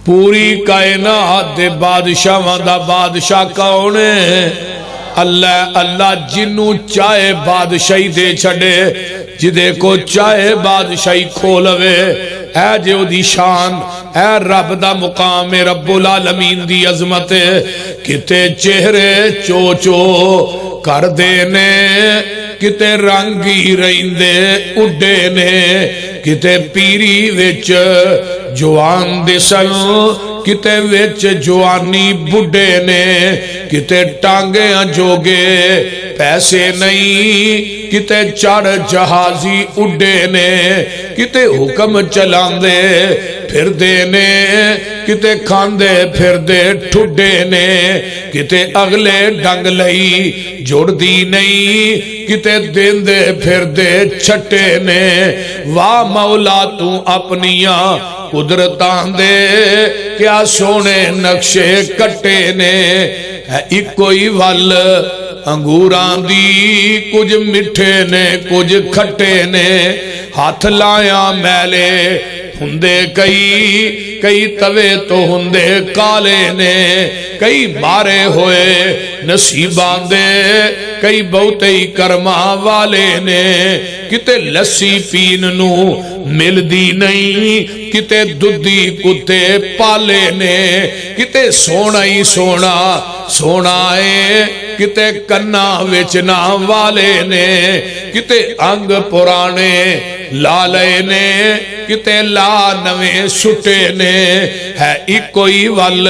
پوری کائنات دے بادشاہ دا بادشاہ کون ہے؟ اللہ اللہ جنوں چاہے بادشاہی دے چھڑے جدے کو چاہے بادشاہی کھولوے اے جو دی شان اے رب دا مقام رب العالمین دی عظمت کتے چہرے چو چو کر دینے کتے رنگی رہندے اڈے نے کتے پیری وچ جوان دسن کتے وچ جوانی بڈے نے کتے ٹانگے جوگے پیسے نہیں کتے چڑھ جہازی اڈے نے کتے حکم چلاندے پھر دینے کتے کھاندے پھر دے ٹھڈے نے کتے اگلے ڈنگ لئی جوڑ دی نہیں کتے دین دے پھر دے چھٹے نے واہ مولا تو اپنیاں قدرتاں دے کیا سونے نقشے کٹے نے ایک کوئی وال انگوران دی کچھ مٹھے نے کچھ کھٹے نے ہاتھ لایا میلے ہندے کئی توے تو ہندے کالے نے کئی مارے ہوئے نصیبان دے کئی بہتے ہی کرما والے نے کتے لسی پین نو مل دی نہیں کتے دودھی کتے پالے نے کتے سونا ہی سونا سونا ہے کتے کنا وچنا والے نے کتے انگ پرانے لالے نے کتے لا نویں سٹے نے ہے ایک کوئی وال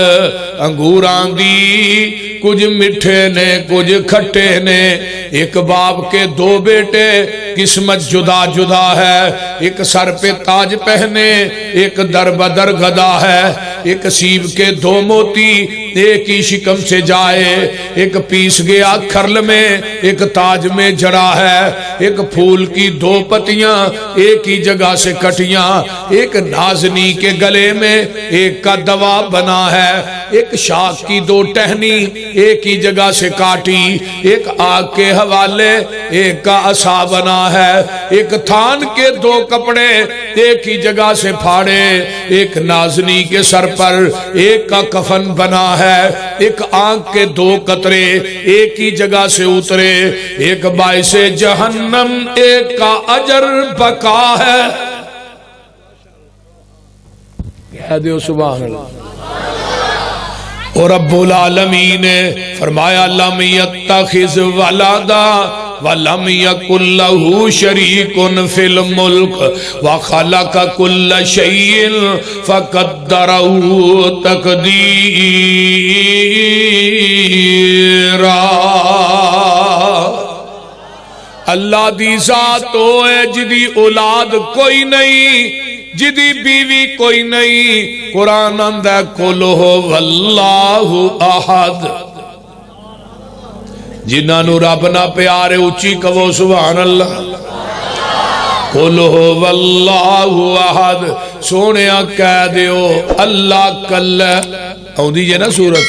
انگوران دی کچھ مٹھے نے کچھ کھٹے نے ایک باپ کے دو بیٹے قسمت جدا جدا ہے ایک سر پہ تاج پہنے ایک در بدر گدا ہے ایک سیب کے دو موتی ایک ہی شکم سے جائے ایک پیس گیا کھرل میں ایک تاج میں جڑا ہے ایک پھول کی دو پتیاں ایک ہی جگہ سے کٹیاں ایک نازنی کے گلے میں ایک کا دوا بنا ہے ایک شاخ کی دو ٹہنی ایک ہی جگہ سے کاٹی ایک آگ کے حوالے ایک کا عصا بنا ہے ایک تھان کے دو کپڑے ایک ہی جگہ سے پھاڑے ایک نازنی کے سر پر ایک کا کفن بنا ہے ایک آنکھ کے دو قطرے ایک ہی جگہ سے اترے ایک باعث جہنم ایک کا اجر بقا ہے کہہ دیو سبحان اللہ اور رب العالمین نے فرمایا لم یتخذ ولدا وَلَمْ يَكُنْ لَهُ شَرِيكٌ فِي الْمُلْكِ وَخَلَقَ كُلَّ شَيْءٍ فَقَدَّرَهُ تَقْدِيرًا اللہ دی ذات تو ہے جدی اولاد کوئی نہیں جدی بیوی کوئی نہیں قرآن اندہ قُلْ هُوَ اللَّهُ أَحَدٌ جنہاں رب نہ پیارے اچھی کہو سبحان اللہ قُلْ هُوَ اللَّهُ أَحَدٌ سونیا کہہ دیو اللہ کل ہوں دی یہ نا سورت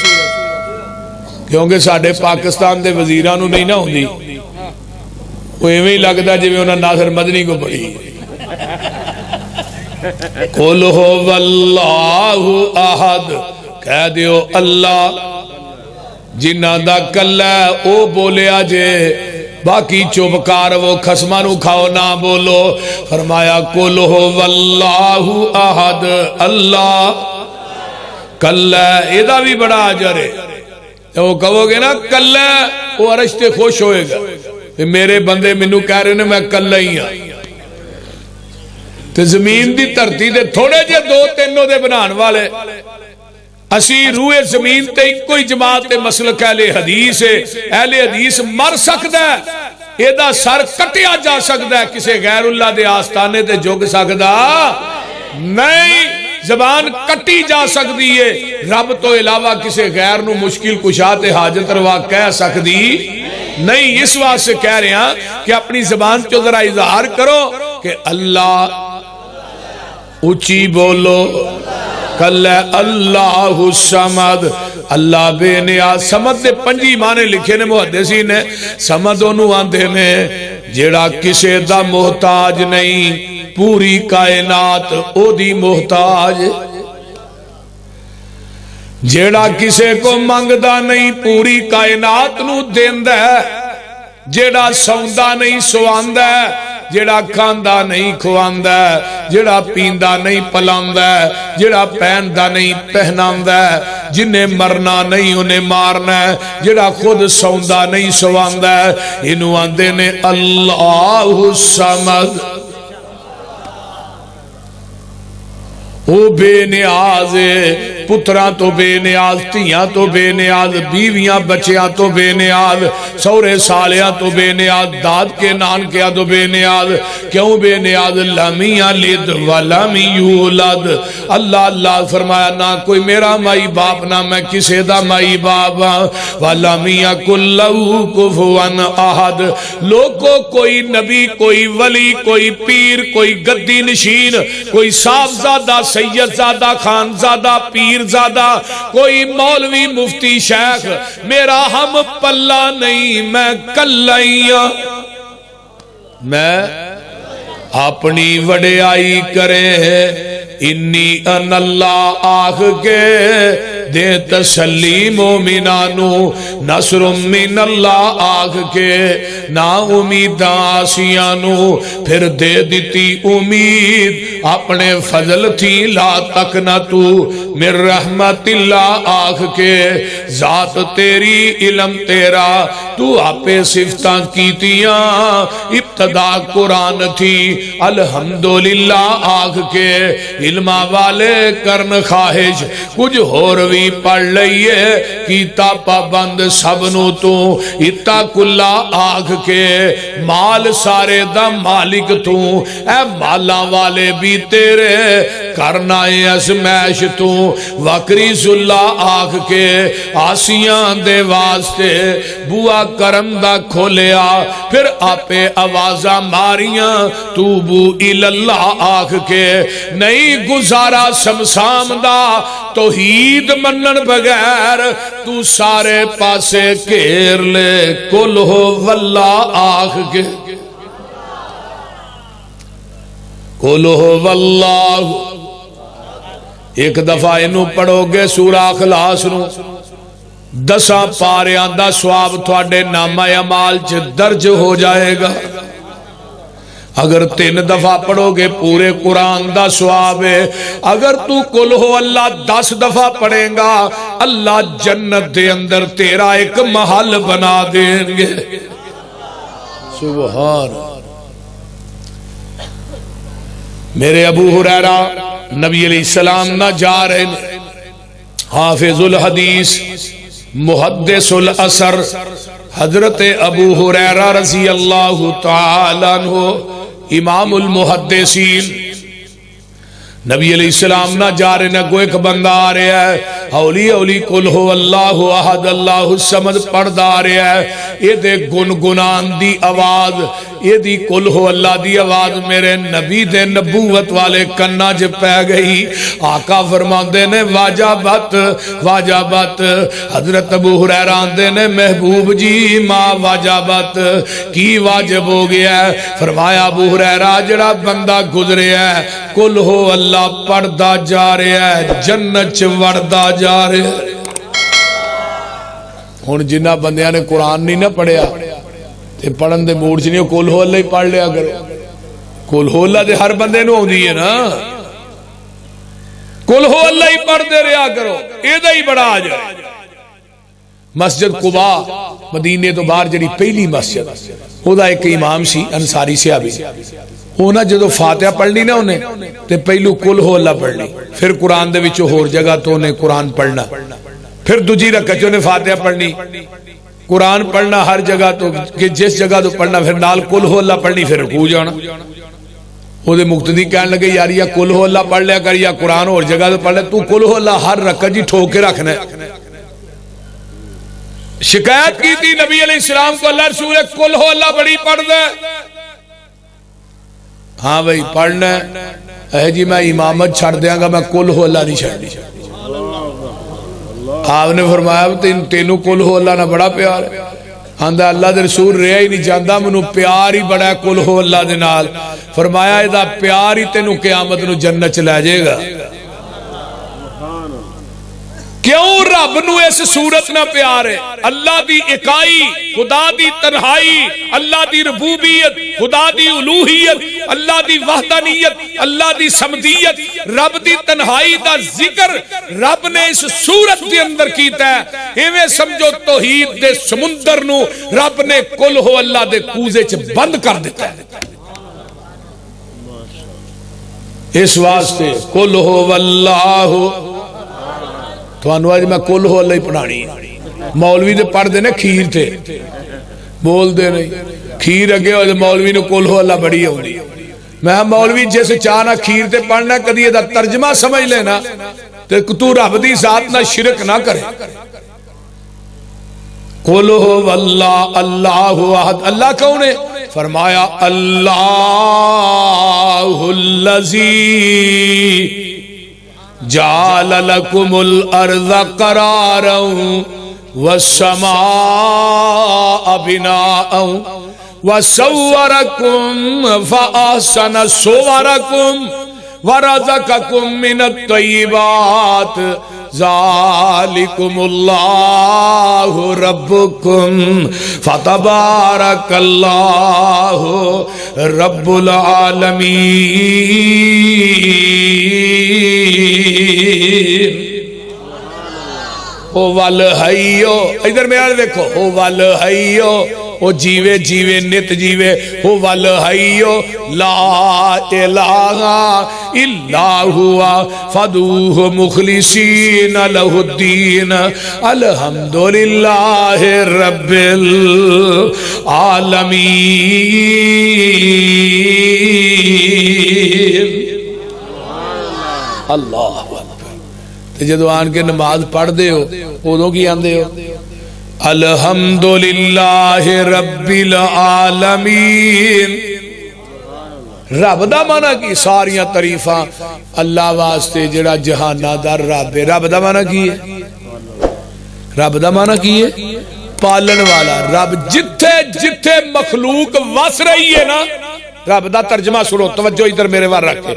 کیونکہ ساڑھے پاکستان دے وزیرانو نہیں نہ ہوں دی وہ ایویں لگتا جی میں انہاں ناصر مدنی کو پڑھی قُلْ هُوَ اللَّهُ أَحَدٌ کہہ دیو اللہ جنہ دا کلہ او بولے آجے باقی چوبکار وہ خسمانو کھاؤ نہ بولو فرمایا قُلْ هُوَ اللَّهُ أَحَدٌ اللہ کلہ ایدہ بھی بڑا آجر ہے وہ کہو گے نا کلہ وہ عرشتے خوش ہوئے گا میرے بندے منو کہہ رہے نے میں کلہ ہی ہاں تو زمین دی دھرتی دے تھوڑے جے دو تینوں دے بنان والے اسی روئے زمین تے کوئی جماعت مسلک اہل حدیث ہے اہل حدیث مر سکتا ہے ایدہ سر کٹیا جا سکتا ہے کسے غیر اللہ دے آستانے تے جھک سکتا نہیں زبان کٹی جا سکتی ہے رب تو علاوہ کسے غیر نو مشکل کشات حاجت روا کہہ سکتی نہیں اس واسطے سے کہہ رہے ہیں کہ اپنی زبان چو ذرا اظہار کرو کہ اللہ اچھی بولو کل اللہ السمد اللہ بے نیاز سمد دے پنجی مانے لکھے نے محدثین نے سمد انہوں آندھے نے جیڑا کسے دا محتاج نہیں پوری کائنات او دی محتاج جیڑا کسے کو منگدا نہیں پوری کائنات نو دیندا ہے، جیڑا سوندا نہیں سواندا ہے، جیڑا کھاندا نہیں کھواندا ہے، جیڑا پیندا نہیں پلاندا ہے، جیڑا پہندا نہیں پہناندا ہے، جنہیں مرنا نہیں انہیں مارنا ہے، جیڑا خود سوندا نہیں سواندا ہے، انہوں آندے نے اللہ الصمد۔ وہ بے نیاز ہے، پتران تو بے نیاز، تیاں تو بے نیاز، بیویاں بچیاں تو بے نیاز، سورے سالیاں تو بے نیاز، داد کے نان کیا تو بے نیاز۔ کیوں بے نیاز؟ لم یلد ولم یولد۔ اللہ اللہ فرمایا نہ کوئی میرا مائی باپ نہ میں کسے دا مائی باپ، ولم یکن لہ کفوا احد۔ لوگوں کوئی نبی، کوئی ولی، کوئی پیر، کوئی گدی نشین، کوئی صاحبزادہ، سید زادہ، خان زادہ، پیر زادہ، کوئی مولوی، مفتی، شیخ میرا ہم پلہ نہیں، میں کلائیاں۔ میں اپنی وڈیائی کرے انی ان اللہ آخ کے دے تسلی مومنانو، نصر من اللہ آخ کے نا امید آسیانو، پھر دے دیتی امید اپنے فضل تھی لا تک نہ تو من رحمت اللہ آخ کے، ذات تیری علم تیرا تو آپے صفتاں کیتیاں، ابتدا قرآن تھی الحمدللہ آخ کے، علمہ والے کرن خواہش کچھ ہو روی پڑھ لئیے، کیتا پابند سبنو تو اتق اللہ آخ کے، مال سارے دا مالک تو اے مالاں والے بھی تیرے، کرنا ازمائش تو وکریز اللہ آخ کے، آسیاں دے واسطے بوا کرم دا کھولیا، پھر آپے آوازہ ماریاں توبو الاللہ آخ کے، نہیں گزارا سمسام دا توحید منن بغیر، تو سارے پاسے کیر لے کل ہو واللہ آخ کے، کل ہو واللہ۔ ایک دفعہ انہوں پڑھو گے سورہ اخلاص نو، 10 پاریاں دا سواب تھوڑے نامہ عمال چ درج ہو جائے گا۔ اگر 3 دفعہ پڑھو گے پورے قرآن دا سواب ہے۔ اگر تو کل ہو اللہ 10 دفعہ پڑھیں گا، اللہ جنت دے اندر تیرا ایک محل بنا دیں گے۔ سبحان میرے ابو ہریرہ نبی علیہ السلام نہ جا رہے، حافظ الحدیث محدث الاثر حضرت ابو ہریرہ رضی اللہ تعالیٰ عنہ امام المحدثین، نبی علیہ السلام نہ جا رہے، نہ کوئی ایک بندہ آ رہا ہے، اولی اولی کل ہو اللہ احد اللہ الصمد پڑھدا آ رہا ہے، یہ دے گنگنان دی آواز، یہ دی کل ہو اللہ دی آواز میرے نبی دے نبوت والے کنہ جب پہ گئی۔ آقا فرماندے نے واجبت واجبت، حضرت ابو ہریرہ آندے نے محبوب جی ماں واجبت کی واجب ہو گیا ہے؟ فرمایا ابو ہریرہ جڑا بندہ گزرے ہے کل ہو اللہ پڑھدا جا رہا ہے، جنت چ وڑدا جا رہا ہے۔ ہن جنہ بندیاں نے قرآن نہیں نہ پڑھیا تے پڑھن دے موڑ چ نہیں، کل ہو اللہ ہی پڑھ لیا کرو۔ کل ہو اللہ دے ہر بندے نو ہوندی ہے نا، کل ہو اللہ ہی پڑھ دے رہا کرو، ایدہ ہی بڑا آ جائے۔ مسجد قباء مدینے تو باہر جڑی پہلی مسجد، وہ دا ایک امام سی انصاری صحابی، ہونا جدو فاتحہ پڑھ لی نا انہیں تے پہلو کل ہو اللہ پڑھ لی، پھر قرآن دے وچو ہور جگہ تو انہیں قرآن پڑھنا، پھر دوجی رکعت انہیں فاتحہ پڑھنی، قرآن پڑھنا ہر جگہ تو کہ جس جگہ تو پڑھنا، پھر نال کل ہو اللہ پڑھنی، پھر رکوع جانا۔ وہ دے مقتدی کہنے لگے یار یا کل ہو اللہ پڑھ لیا کر یا قرآن اور جگہ تو پڑھ لیا، تو کل ہو اللہ ہر رکعت جی ٹھوک کے رکھنا ہے۔ شکایت کی تھی نبی علیہ السلام کو، اللہ رسول کل ہو اللہ بڑی پڑھ دے۔ ہاں بھئی پڑھنا ہے جی میں امامت چھڑ دیاں گا، میں کل ہو اللہ نہیں چھڑ دی۔ آپ نے فرمایا تینوں کل ہو اللہ نہ بڑا پیار ہے؟ آندہ اللہ دے رسول رہا ہی نہیں جاندہ، منو پیار ہی بڑا ہے کل ہو اللہ دے نال۔ فرمایا ایدہ پیار ہی تینوں قیامت نو جنت چلے جائے گا۔ کیوں رب نو اس صورت نہ پیار ہے؟ اللہ دی اکائی، خدا دی تنہائی، اللہ دی ربوبیت، خدا دی الوہیت، اللہ دی وحدانیت، اللہ دی صمدیت، رب دی تنہائی دا ذکر رب نے اس صورت دے اندر کیتا ہے۔ ایویں سمجھو توحید دے سمندر نو رب نے کل ہو اللہ دے کوزے چ بند کر دیتا ہے۔ اس واسطے کل ہو واللہ، تو آج میں کل ہو اللہ ہی پڑھانی، مولوی دے پڑھ دینے کھیر تھے بول دے نہیں، کھیر اگے ہوئے مولوی نے کل ہو اللہ بڑی ہوگی۔ میں مولوی جیسے چاہنا کھیر تے پڑھنا کدی دا ترجمہ سمجھ لینا تو رب دی ذات نہ شرک نہ کرے۔ قل ہو واللہ اللہ احد، اللہ کون ہے؟ فرمایا اللہ الذی جعل لکم الارض قرارا والسماء بناء وصورکم فاحسن صورکم ورزقکم من الطیبات ذالکم اللہ ربکم فتبارک اللہ رب العالمین۔ او والحیو، ادھر میرے دیکھو، او والحیو، او جیوے جیوے نت جیوے، او والحیو لا الہ الا ہوا فدوہ مخلصین لہ الدین الحمدللہ رب العالمین۔ اللہ جدو آن کے نماز پڑھ دے ہو ادو کی آندے ہو الحمدللہ رب العالمین۔ رب دا معنی کی ساریاں تعریفاں اللہ واسطے جڑا جہانہ دا رب ہے۔ رب دا معنی کی ہے؟ رب دا معنی کی ہے؟ پالن والا رب۔ جتھے جتھے مخلوق وس رہی ہے نا، رب دا ترجمہ سنو، توجہ ادھر میرے وار رکھے،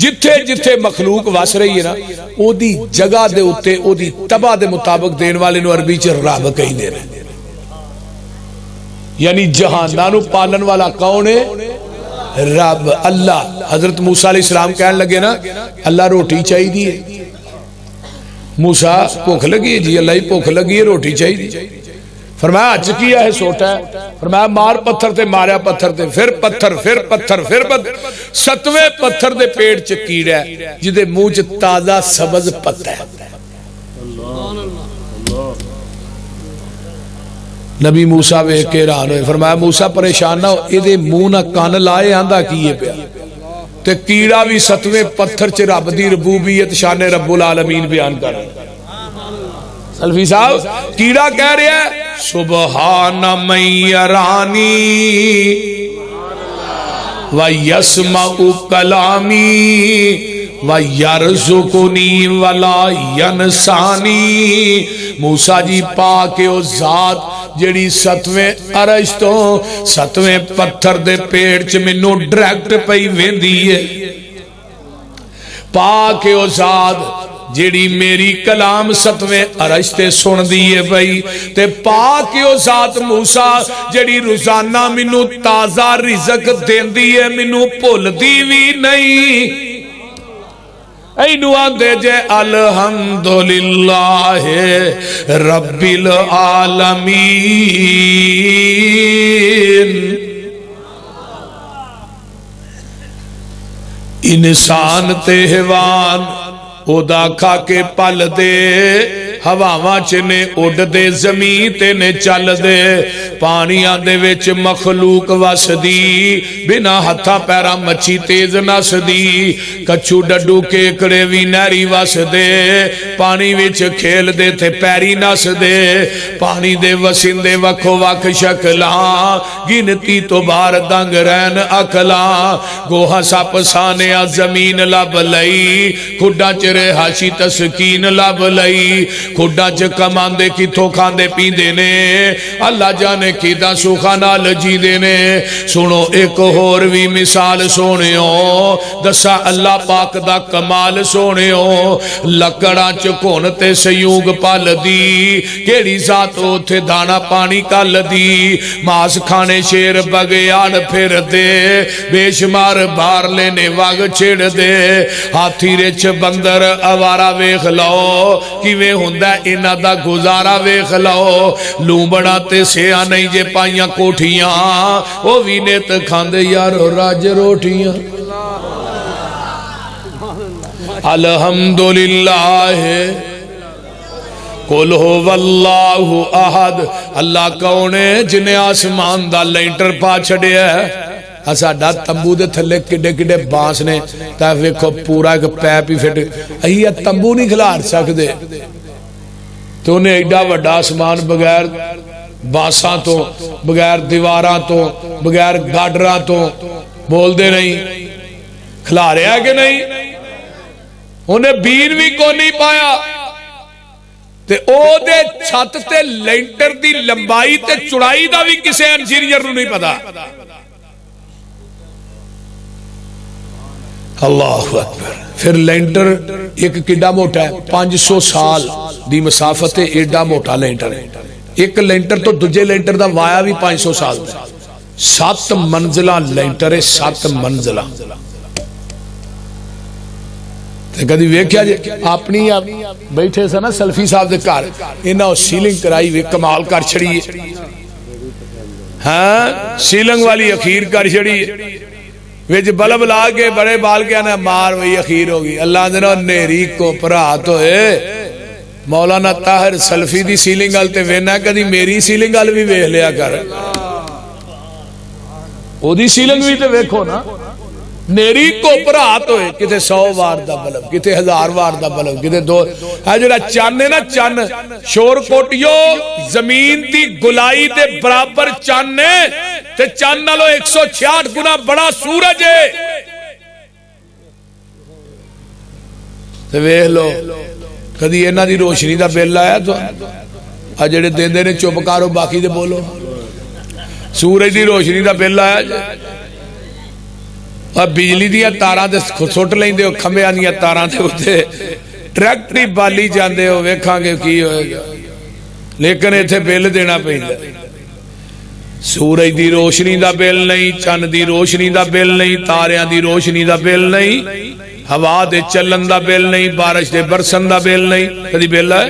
جتھے جتھے مخلوق وس رہی ہے نا او دی جگہ دے اتے او دی تباہ دے مطابق دین والے نو عربی چ رب کہیں دے رہے، یعنی جہانہ نو پالن والا کون ہے؟ رب اللہ۔ حضرت موسیٰ علیہ السلام کہنے لگے نا اللہ روٹی چاہی دیئے، موسیٰ بھوک لگی ہے جی، اللہ ہی بھوک لگی ہے روٹی چاہی دی۔ فرمایا اچ کیا ہے سوٹا ہے؟ فرمایا مار پتھر تے ماریا پتھر تے، پھر پتھر پھر پتھر پھر پتھر، ستویں پتھر دے پیٹ چ کیڑا ہے جدے منہ چ تازہ سبز پتا ہے۔ نبی موسیٰ وے کے حیران ہوئے، فرمایا موسیٰ پریشان نہ ہو، ادھے منہ نہ کان لائے آندہ کیے پیا تے کیڑا بھی ستویں پتھر چ رب دی ربوبیت شان رب العالمین بیان کر رہا ہے۔ سلفی صاحب کیڑا کہہ رہا ہے سبحان من یرانی ویسمع کلامی ویرزقنی ولا ینسانی۔ موسیٰ جی پاک او ذات جڑی ستویں عرش تو ستویں پتھر دے پیڑ چ مینوں ڈائریکٹ پئی ویندی ہے، پاک او ذات جیڑی میری کلام ستویں عرش تے سن دیئے بھئی، تے پاک او ذات موسیٰ جیڑی روزانہ منو تازہ رزق دین دیئے، منو پھول دیوی نہیں۔ اینو آندے جے الحمدللہ رب العالمین۔ انسان تے حیوان او دا کھا کے پل دے، ہواواں چنے اڈ دے، زمین تے نے چل دے، پانیاں دے وچ مخلوق وس دی، بنا ہتھا پیرا مچھی تیز نس دی، کچھو ڈڈو کیکڑے وی نہری وس دے، پانی وچ کھیل دے تھے پیری نس دے، پانی دے وسین دے وکھو وک شکلاں، گنتی تو بار دنگ رین اکلاں، گوہا سپ سانیا زمین لب لئی، کھڈا چرے ہاشی تسکین لب لئی، کھڈا چ کماندے کتھوں کھاندے پیندے نے اللہ جانے کیدا سوکھا نال جیندے نے سنو ایک ہور بھی مثال سونیو دسا اللہ پاک دا کمال سونیو لکڑاں چ کون تے سیوگ پال دی کیڑی ذات اوتھے دانا پانی کل دی ماس کھانے شیر بگیان پھر دے بے شمار بار لینے واگ چھڑ دے ہاتھی رچ بندر اوارا ویخ لو کیویں ہوندا انہاں دا گزارا ویخ لو لومبڑا تے سیا نہیں جے پائیاں کوٹھیاں او وی نیت کھاندے یارو راج روٹیاں الحمدللہ قل هو اللہ احد اللہ کونے جنہیں آسمان دا لینٹر پا چھڑیا ہے ساڈا تمبو دے تھلے کڈے کڈے بانس نے تا ویکھو پورا ایک پیپ ہی فٹ اہی تمبو نہیں کھلار سکدے تو انہیں ایڈا وڈا آسمان بغیر بانساں تو بغیر دیواراں تو بغیر گاڈراں تو بول دے نہیں کھلا رہا ہے کہ نہیں انہیں بین بھی کو نہیں پایا تے او دے چھت تے لینٹر دی لمبائی تے چڑائی دا بھی کسے انجینئر نو نہیں پتا اللہ اکبر پھر لینٹر ایک کڈا موٹا ہے 500 سال دی مسافت ہے ایڈا موٹا لینٹر ہے ایک لینٹر تو دجے لینٹر دا وایا بھی 500 سال دا 7 منزلہ لینٹر ہے 7 منزلہ کدی ویکھیا جی اپنی بیٹھے سا نا سلفی صاحب دے گھر انہاں سیلنگ کرائی وی کمال کر چھڑی ہاں سیلنگ والی اخیر کر چھڑی وچ بلب لا کے بڑے بال کے نے مار وہی اخیر ہوگی اللہ دے نو نیری کو پرات ہوئے مولانا طاہر سلفی دی سیلنگ ال تے وینا کدی میری سیلنگ ال بھی ویکھ لیا کر او دی سیلنگ بھی تے ویکھو نا نیری کو پرات ہوئے کتے 100 وار دا بلب کتے 1000 وار دا بلب کتے 2 ہے جڑا چانے نا چان شور کوٹیو زمین دی گلائی دے برابر چانے تے چان نالو 166 گنا بڑا سورج ہے تے ویکھ لو کدی انہاں دی روشنی دا بل آیا تو آ جڑے دیندے نے چپ کرو باقی دے بولو سورج دی روشنی دا بل آیا اور بجلی دیا تاراں دے سٹ لیندے ہو کھمبیاں دیا تاراں دے ہوتے ٹریکٹری بالی جاندے ہو ویکھاں گے کی ہوئے گا لیکن ایتھے بل دینا پیندا سورج دی روشنی دا بل نہیں چند دی روشنی دا بل نہیں تاریاں دی روشنی دا بل نہیں ہوا دے چلن دا بل نہیں بارش دے برسن دا بل نہیں کدی بل ہے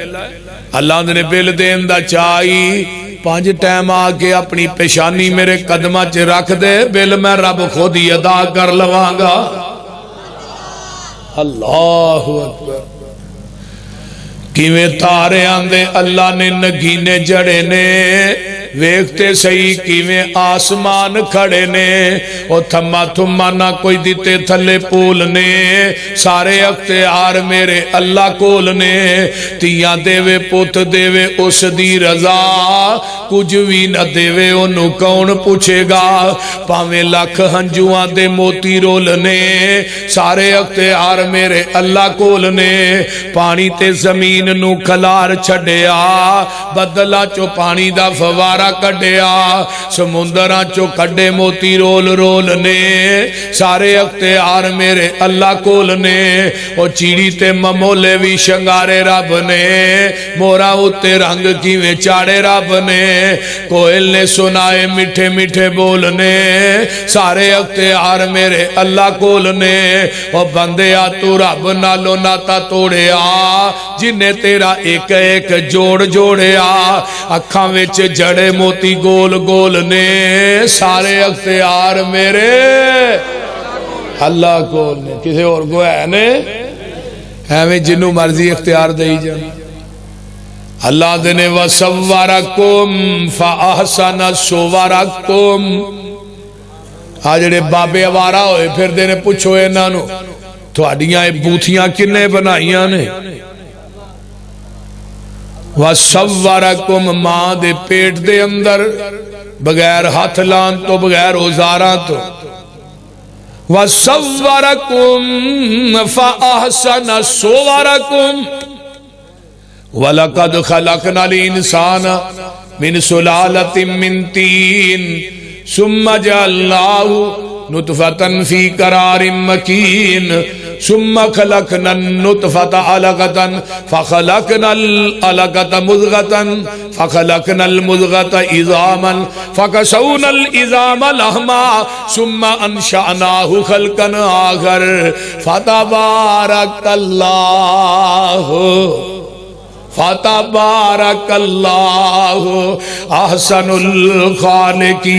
اللہ نے بل دین دا چاہی 5 ٹائم آگے اپنی پیشانی میرے قدمہ چ رکھ دے بل میں رب خود ہی ادا کر لواں گا اللہ اکبر کیویں تارے آندے اللہ نے نگینے جڑے نے ویکھتے صحیح کیویں آسمان کھڑے نے او تھما تھما نہ کوئی دیتے تھلے پول نے سارے اختیار میرے اللہ کول نے تیاں دے وے پوت دے وے اس دی رضا کچھ بھی نہ دے وے انہوں کون پوچھے گا پاویں لکھ ہنجوان دے موتی رول نے سارے اختیار میرے اللہ کول نے پانی تے زمین نو کھلار چھڑیا بدلا چو پانی دا فوارا کڈیا سمندراں چو کڈے موتی رول رول نے سارے اختیار میرے اللہ کول نے او چیڑی تے ممولے بھی شنگارے رب نے مورا اتے رنگ کیویں چاڑے رب نے کوئل نے سنائے میٹھے میٹھے بولنے سارے اختیار میرے اللہ کول نے او بندیا تو رب نالو ناتا توڑیا جنہیں تیرا ایک ایک جوڑ جوڑیا اکھاں وچ جڑے موتی گول گول نے سارے اختیار میرے اللہ کول نے کسی اور کو ہے نے ہمیں جنوں مرضی اختیار دئی جائے اللہ دنے وَسَوَّرَكُمْ فَأَحْسَنَ صُوَرَكُمْ آجڑے بابے وارا ہوئے پھر دینے پوچھو اے نانو تو آڈیاں بوتھیاں کنے بنائیاں نے وَسَوَّرَكُمْ ماں دے پیٹ دے اندر بغیر ہاتھ لان تو بغیر اوزاراں تو وَسَوَّرَكُمْ فَأَحْسَنَ صُوَرَكُمْ وَلَقَدْ خَلَقْنَا الْإِنسَانَ مِنْ سُلَالَةٍ مِّن طِينٍ ثُمَّ جَعَلْنَاهُ نطفة في قرار مكين ثم خلقنا النطفة علقة فخلقنا العلقة مضغة فخلقنا المضغة عظاما فكسونا العظام لحما ثم أنشأناه خلقا آخر فتبارك اللہ احسن الخالقین۔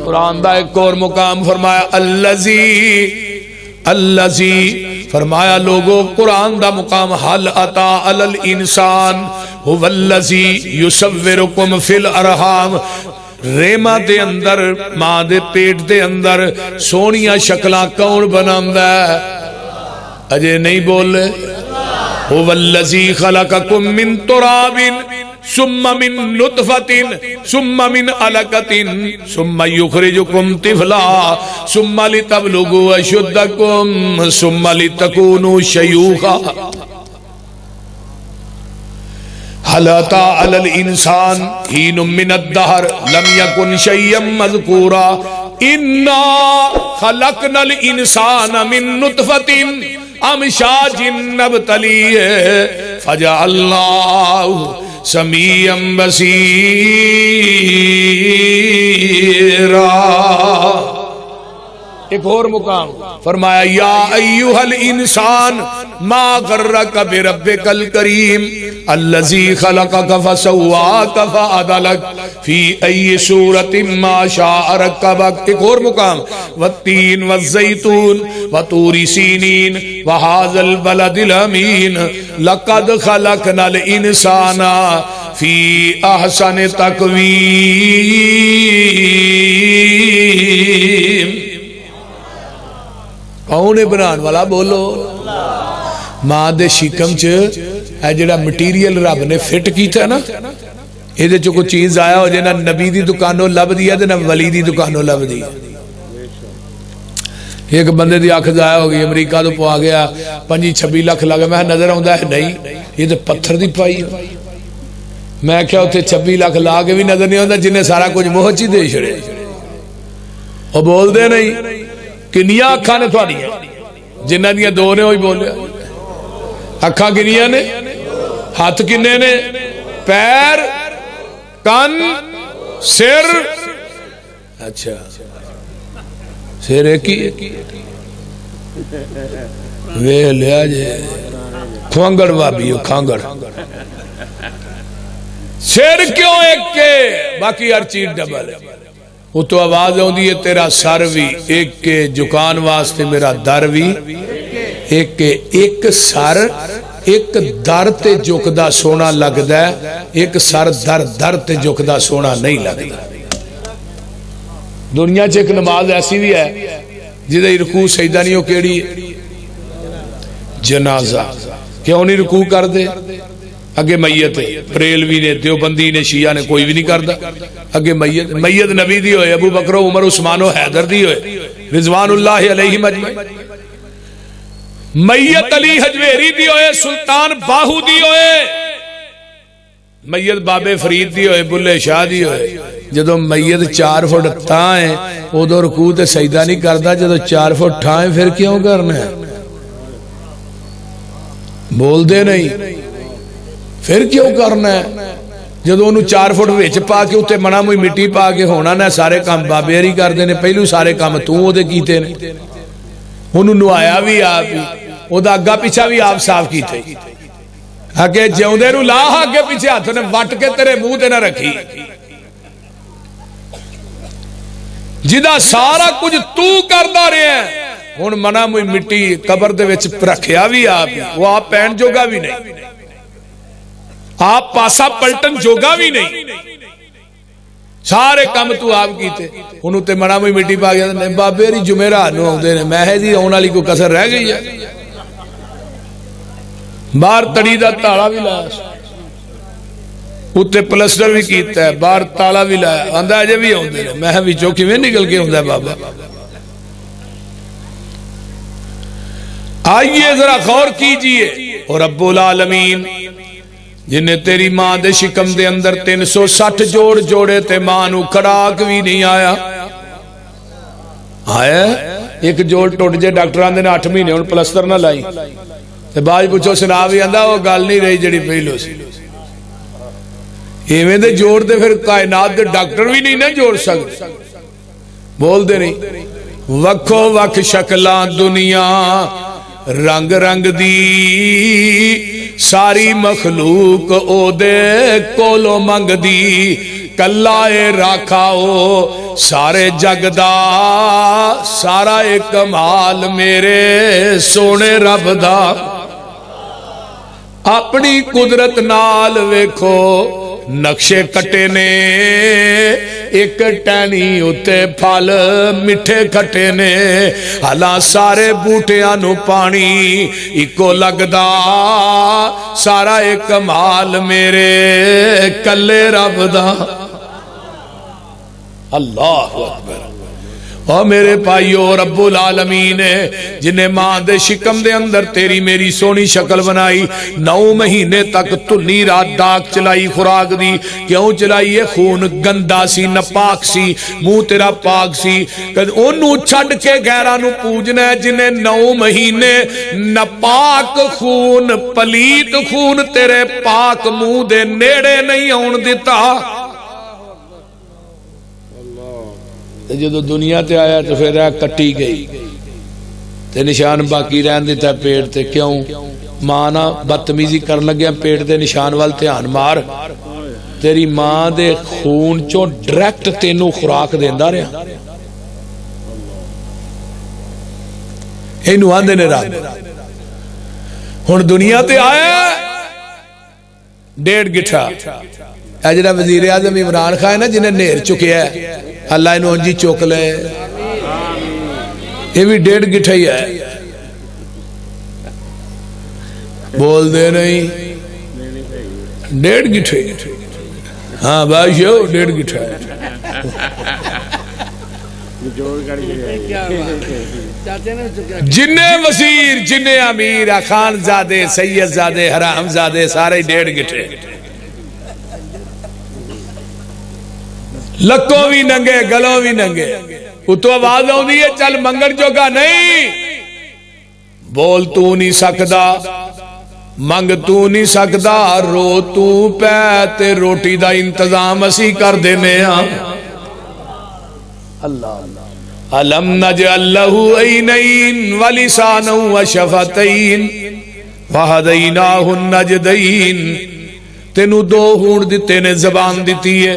قرآن دا ایک اور مقام فرمایا الذی فرمایا لوگوں قرآن دا مقام حل اتا علی الانسان هو الذی یصورکم فی الارحام، ریما دے اندر ماں دے پیٹ دے اندر سونیاں شکلاں کون بناوندا ہے؟ اجے نہیں بول رہے؟ هو الذی خلقکم من تراب ثم من نطفة ثم من علقة ثم یخرجکم طفلا ثم لتبلغوا اشدکم ثم لتکونوا شیوخا۔ هل أتى على الإنسان حين من الدهر لم يكن شيئا مذكورا إنا خلقنا الإنسان من نطفة أمشاج نبتليه فجعلناه سميعا بصيرا۔ ایک اور مقام فرمایا یا ایوہ الانسان ما غرک بربک الکریم الذی خلقک فسواک فعدلک فی ای صورت ما شاء رکبک۔ ایک اور مقام والتین والزیتون وطور سینین وہذا البلد الامین لقد خلقنا الانسان فی احسن تقویم۔ کون بنان والا بولو؟ ماں دے شکم چ اے جڑا مٹیریل رب نے فٹ کیتا نا، یہ جو کوئی چیز آیا ہو جائے نہ نبی دی دکانوں لب دیا نہ ولی دی دکانوں لب دیا۔ ایک بندے دی آنکھ ضائع ہو گئی، امریکہ تو پوا گیا 25-26 لاکھ لگا، میں نظر آؤں ہے نہیں یہ تو پتھر دی پائی ہو۔ میں کیا ہوتے 26 لاکھ لا کے بھی نظر نہیں ہوتا جنہیں سارا کچھ موہچی دے چھڑے، وہ بول دے نہیں کنیا اکھاں نے تھوڑی ہیں جنہ دیا دو نے ہوئی بولے، اکھاں کنیا نے، ہاتھ کنے نے، پیر، کن، سر، اچھا سر ایک ہی وے لیا جے کھوانگڑ وابی ہو کھانگڑ، سر کیوں ایک کے باقی ہر چیز ڈبل ہے۔ وہ تو آواز ہوں دی ہے تیرا سر بھی ایک کے جکان واسطے میرا در بھی ایک کے، ایک سر ایک در تے جکدہ سونا لگ دا ہے، ایک سر در تے جکدہ سونا نہیں لگ دا۔ دنیا چ ایک نماز ایسی بھی ہے جدہ رکوع سجدہ نہیں ہو کیڑی جنازہ، کیوں نہیں رکوع کر دے؟ اگے میت ہے، بریلوی نے، دیوبندی نے، شیعہ نے، کوئی بھی نہیں کردا۔ اگے میت نبی دی ہوئے، ابو بکر و عمر عثمان و حیدر دی ہوئے رضوان اللہ علیہم اجمعین، میت علی حجویری دی ہوئے، سلطان باہو دی ہوئے، میت بابے فرید دی ہوئے، بلے شاہ دی ہوئے۔ جدو میت 4 فٹ تھائیں ادو رکوع تے سجدہ نہیں کردا، جدو 4 فٹ ٹھائیں پھر کیوں کرنا ہے؟ بول دے نہیں پھر کیوں کرنا ہے؟ جدو انہوں 4 فٹ ویچ پا کے اتے منا موئی مٹی پا کے ہونا نہ سارے کام بابے ہری کر دینے، پہلو سارے کام تو وہ دے کیتے نے، انہوں نوایا بھی آپ ہی وہ دا اگا پیچھا بھی آپ صاف کیتے، آگے جیوں دے رو لا آگے پیچھے ہاتھوں نے وٹ کے تیرے منہ تے نہ رکھی، جدا سارا کچھ تو کردہ رہے ہیں۔ ہن منا موئی مٹی قبر دے وچ رکھیا بھی آپ ہی، وہ آپ پہن جوگا بھی نہیں، آپ پاسا پلٹن جوگا بھی نہیں، سارے کام تو آپ کیتے۔ انہوں تے منا موئی مٹی پا گیا بابے ری جمعرہ نو آؤں دے نے میں دی آؤں والی کو کسر رہ گئی ہے، باہر تڑی دا تالا بھی لایا، اتے پلسٹر بھی کیتا ہے، باہر تالا بھی لایا، آندہ اجے بھی آؤں دے نے میں بھی چوکی میں نکل کے آؤں دے بابا۔ آئیے ذرا غور کیجئے. اور رب العالمین جنہیں تیری ماں دے شکم دے اندر 360 جوڑ جوڑے تے ماں نو کھڑاک بھی نہیں آیا. آیا ایک جوڑ ٹوٹ جے ڈاکٹران دے 8 مہینے ان پلستر نہ لائی تے باج پوچھو سنا بھی آندہ وہ گال نہیں رہی جڑی پہلو سی. ایویں دے جوڑ دے پھر کائنات دے ڈاکٹر بھی نہیں نہ جوڑ سکتے. بول دے نہیں. وکھو وکھ شکلان دنیا رنگ رنگ دی ساری مخلوق او دے کولو منگ دی. کلائے راکھاؤ سارے جگ دا سارا ایک کمال میرے سونے رب دا. اپنی قدرت نال ویکھو نقشے کٹے نے ایک ٹہنی اتے پھل مٹھے کھٹے نے. حالاں سارے بوٹیاں نو پانی اکو لگدا سارا ایک کمال میرے کلے رب دا. اللہ اکبر. اور میرے بھائیو رب العالمین ہے جنہیں ماں دے شکم دے اندر تیری میری سونی شکل بنائی. 9 مہینے تک تنی رات ڈاک چلائی خوراک دی. کیوں چلائی ہے؟ خون گندا سی نپاک سی منہ تیرا پاک سی. انہوں چھڑ کے غیرانو پوجنا ہے جنہیں 9 مہینے نپاک خون پلیت خون تیرے پاک منہ دے نیڑے نہیں آن دیتا. جدو دنیا تے آیا تو پھر کٹی گئی تے نشان باقی رہن دیتا پیٹ تے. کیوں؟ ماں بدتمیزی کرن لگیا پیٹ دے نشان وال دھیان مار. تیری ماں دے خون چوں ڈائریکٹ تینو خوراک دیندا رہا. اینو آندے نے رب ہن دنیا تے آیا 1.5 گٹھا. اے جڑا وزیر اعظم عمران خان ہے نا جنہیں نیر چکیا ہے اللہ انہوں انجی چوک لے. یہ بھی 1.5 گٹھا ہی ہے. بول دے نہیں 1.5 گٹھا. ہاں باشو 1.5 گٹھا ہے. جنہیں وزیر جنہیں امیر خان زادے سید زادے حرام زادے سارے 1.5 گٹھے. لکوں بھی ننگے گلوں بھی ننگے. اتو آواز آؤں ہے چل منگن جوگا نہیں. بول تو نہیں سکدا منگ تو نہیں سکدا رو تو پہ روٹی دا انتظام اسی کر دینے ہاں. اللہ علم نجعل لہو عینین ولسانا وشفتین وہدیناہ النجدین. تینو 2 ہونٹ دیتے نے زبان دیتی ہے.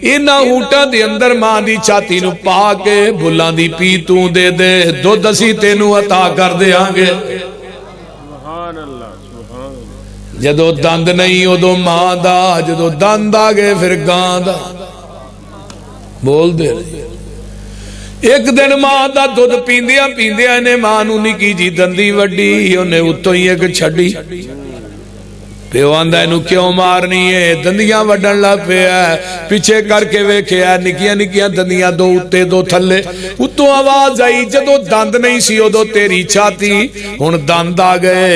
اینا ہونٹا دے اندر ماں دی چھاتی نو پا کے بھلان دی پی تو دے دے 2 دسی تینو عطا کر دے آنگے. جدو دند نہیں ہو دو ماں دا جدو دند آگے پھر گان دا. بول دے رہی. ایک دن ماں دا دودھ پیندیا پیندیا نے ماں نو نکی جی دندی وڈی انہیں اتو ہی ایک چھڑی. پیو آندہ انہوں کیوں مارنی ہے؟ دندیاں وڈن لا پہ ہے. پیچھے کر کے ویکھے ہے نکیاں نکیاں دندیاں 2 اتے 2 تھلے. اتو آواز آئی جدو دند نہیں سی ہو دو تیری چھاتی ہن دند آ گئے.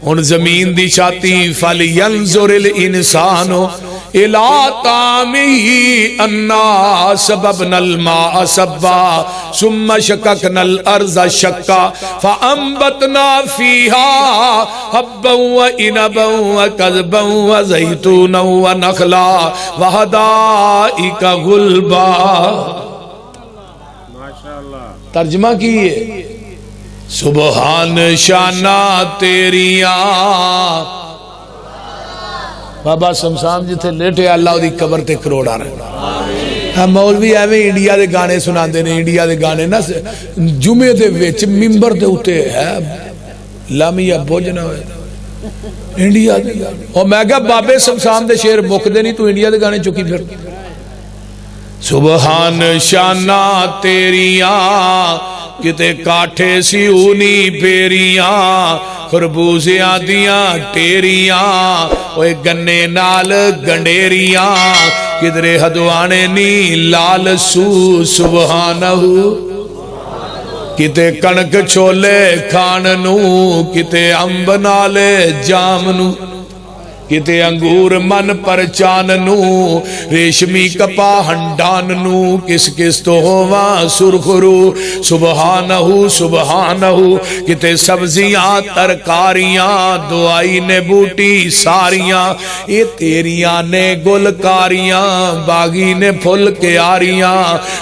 ہن زمین دی چھاتی فَلْيَنْظُرِ الْإِنسَانُ إِلَىٰ طَعَامِهِ أَنَّا سَبَبْنَا الْمَاءَ صَبًّا ثُمَّ شَقَقْنَا الْأَرْضَ شَقًّا فَأَنبَتْنَا فِيهَا حَبًّا وَإِنَبًا وَقَضْبًا وَزَيْتُونًا وَنَخْلًا وَحَدَائِقَ غُلْبًا. ترجمہ کیے سبحان شانہ تیریاں. بابا سمسام جی تھے لیٹے اللہ دی قبر تے کروڑ آ رہے. مولوی ایویں انڈیا دے گانے سنا دے نے. انڈیا دے گانے نا جمعے دے وچ ممبر دے اتے ہے لامیہ بوجھ نہ ہوئے انڈیا دے گانے. اور میں کہا بابے سمسام دے شیر مک دے نہیں تو انڈیا دے گانے چکی پھر. سبحان شانہ تیریاں کتے کاٹھے سی اونی پیریاں خربوزیاں دیاں ٹیریاں اوے گنے نال گنڈیریاں کدرے ہدوانے نی لال سو سبحانہو. کتے کنک چھولے کھان نو کتے امب نالے جام نو کتے انگور من پر چان نو ریشمی کپا ہنڈان نو کس کس تو ہوا سرخرو سبحانہو سبحانہو کتے سبزیاں ترکاریاں دعائی نے بوٹی ساریاں یہ تیریاں نے گلکاریاں باغی نے پھل کے آریاں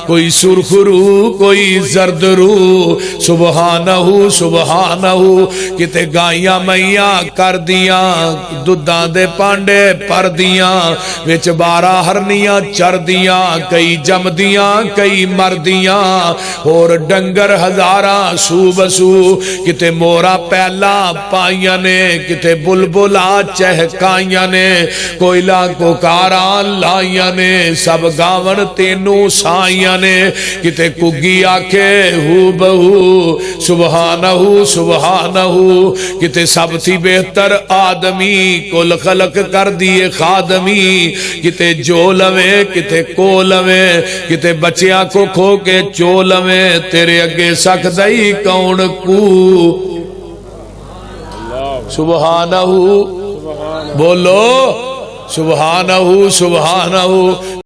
کوئی سرخرو کوئی زردرو سبحانہو سبحانہو کتے گائیاں میاں کر دیاں دودھاں دے پانڈے پر دیاں وچ 12 ہرنیاں چر دیاں کئی جم دیاں کئی مر دیاں اور ڈنگر ہزاراں سو بسو کتے مورا پہلا پائیاں نے کتے بلبلا چہکائیاں نے کوئلہ کو کاران لائیاں نے سب گاون تینوں سائیاں نے کتے کگی آکھے ہو بہو سبحانہو سبحانہو کتے سب تھی بہتر آدمی کل خلق کر دیے خادمی کتے جو لویں کتے کو لویں کتے بچیاں کو کھو کے چو لویں تیرے اگے سکدئی کون کو سبحانہو بولو سبحانہو سبحانہو